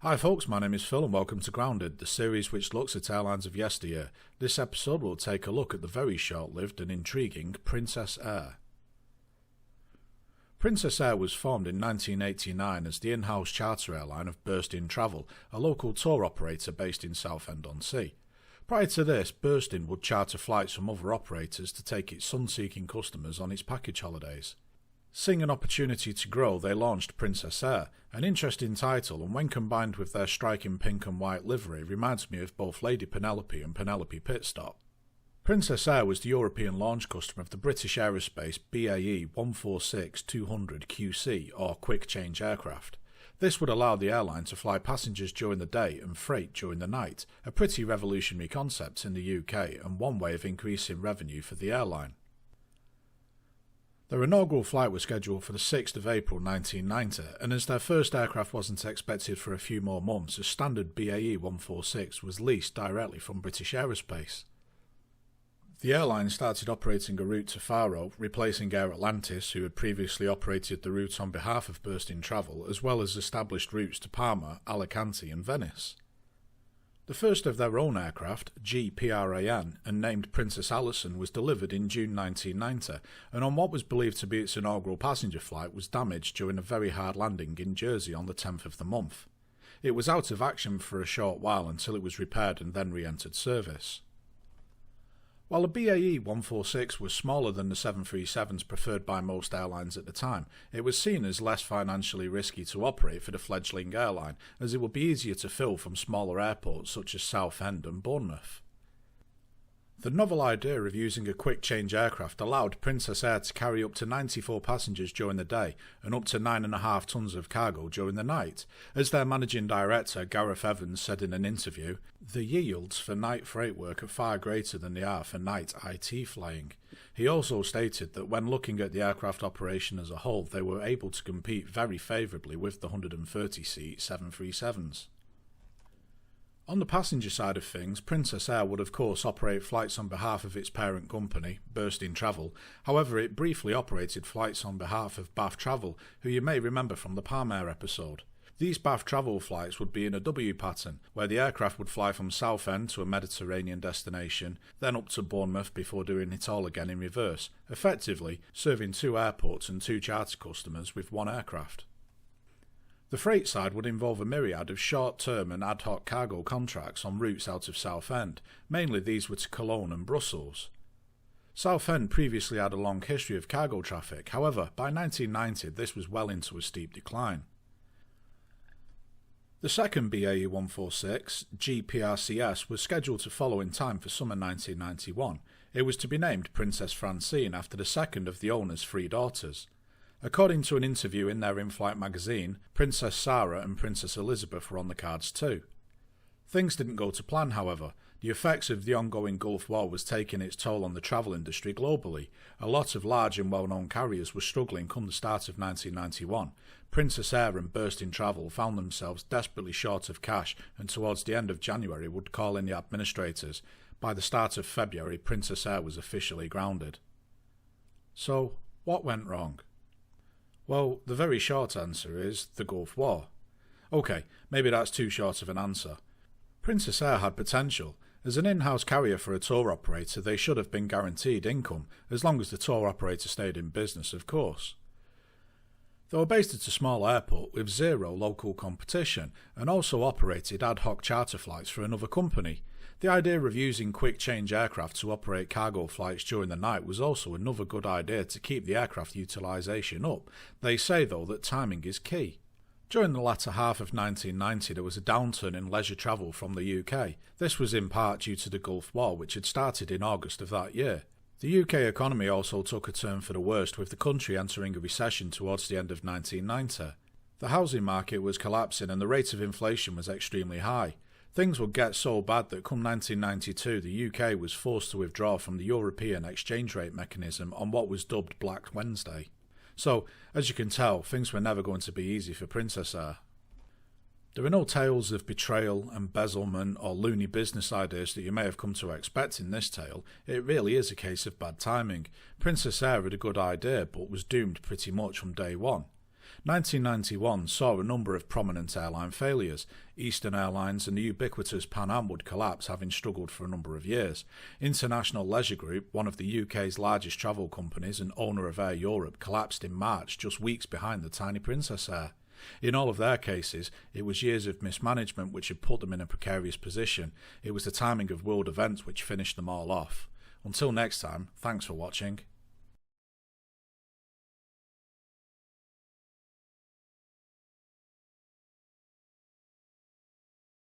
Hi folks, my name is Phil and welcome to Grounded, the series which looks at airlines of yesteryear. This episode will take a look at the very short-lived and intriguing Princess Air. Princess Air was formed in 1989 as the in-house charter airline of Burstin Travel, a local tour operator based in Southend-on-Sea. Prior to this, Burstin would charter flights from other operators to take its sun-seeking customers on its package holidays. Seeing an opportunity to grow, they launched Princess Air, an interesting title, and when combined with their striking pink and white livery reminds me of both Lady Penelope and Penelope Pitstop. Princess Air was the European launch customer of the British Aerospace BAE 146-200 QC or quick change aircraft. This would allow the airline to fly passengers during the day and freight during the night, a pretty revolutionary concept in the UK and one way of increasing revenue for the airline. Their inaugural flight was scheduled for the 6th of April 1990, and as their first aircraft wasn't expected for a few more months, a standard BAE 146 was leased directly from British Aerospace. The airline started operating a route to Faro, replacing Air Atlantis, who had previously operated the route on behalf of Burstin Travel, as well as established routes to Parma, Alicante and Venice. The first of their own aircraft, GPRAN, and named Princess Alison, was delivered in June 1990, and on what was believed to be its inaugural passenger flight was damaged during a very hard landing in Jersey on the 10th of the month. It was out of action for a short while until it was repaired and then re-entered service. While the BAE 146 was smaller than the 737s preferred by most airlines at the time, it was seen as less financially risky to operate for the fledgling airline, as it would be easier to fill from smaller airports such as Southend and Bournemouth. The novel idea of using a quick change aircraft allowed Princess Air to carry up to 94 passengers during the day and up to 9.5 tons of cargo during the night. As their managing director, Gareth Evans, said in an interview, "The yields for night freight work are far greater than they are for night IT flying." He also stated that when looking at the aircraft operation as a whole, they were able to compete very favourably with the 130-seat 737s. On the passenger side of things, Princess Air would of course operate flights on behalf of its parent company, Burstin Travel. However, it briefly operated flights on behalf of Bath Travel, who you may remember from the Palm Air episode. These Bath Travel flights would be in a W pattern, where the aircraft would fly from Southend to a Mediterranean destination, then up to Bournemouth before doing it all again in reverse, effectively serving 2 airports and 2 charter customers with 1 aircraft. The freight side would involve a myriad of short-term and ad hoc cargo contracts on routes out of Southend. Mainly these were to Cologne and Brussels. Southend previously had a long history of cargo traffic, however, by 1990 this was well into a steep decline. The second BAE 146, GPRCS, was scheduled to follow in time for summer 1991. It was to be named Princess Francine after the second of the owner's 3 daughters. According to an interview in their in-flight magazine, Princess Sarah and Princess Elizabeth were on the cards too. Things didn't go to plan, however. The effects of the ongoing Gulf War was taking its toll on the travel industry globally. A lot of large and well-known carriers were struggling come the start of 1991. Princess Air and Burstin Travel found themselves desperately short of cash and towards the end of January would call in the administrators. By the start of February, Princess Air was officially grounded. So, what went wrong? Well, the very short answer is the Gulf War. Okay, maybe that's too short of an answer. Princess Air had potential. As an in-house carrier for a tour operator, they should have been guaranteed income, as long as the tour operator stayed in business, of course. They were based at a small airport with 0 local competition, and also operated ad hoc charter flights for another company. The idea of using quick change aircraft to operate cargo flights during the night was also another good idea to keep the aircraft utilisation up. They say though that timing is key. During the latter half of 1990 there was a downturn in leisure travel from the UK. This was in part due to the Gulf War, which had started in August of that year. The UK economy also took a turn for the worst, with the country entering a recession towards the end of 1990. The housing market was collapsing and the rate of inflation was extremely high. Things would get so bad that come 1992 the UK was forced to withdraw from the European exchange rate mechanism on what was dubbed Black Wednesday. So, as you can tell, things were never going to be easy for Princess Air. There are no tales of betrayal, embezzlement or loony business ideas that you may have come to expect in this tale. It really is a case of bad timing. Princess Air had a good idea but was doomed pretty much from day one. 1991 saw a number of prominent airline failures. Eastern Airlines and the ubiquitous Pan Am would collapse, having struggled for a number of years. International Leisure Group, one of the UK's largest travel companies and owner of Air Europe, collapsed in March, just weeks behind the tiny Princess Air. In all of their cases, it was years of mismanagement which had put them in a precarious position. It was the timing of world events which finished them all off. Until next time, thanks for watching.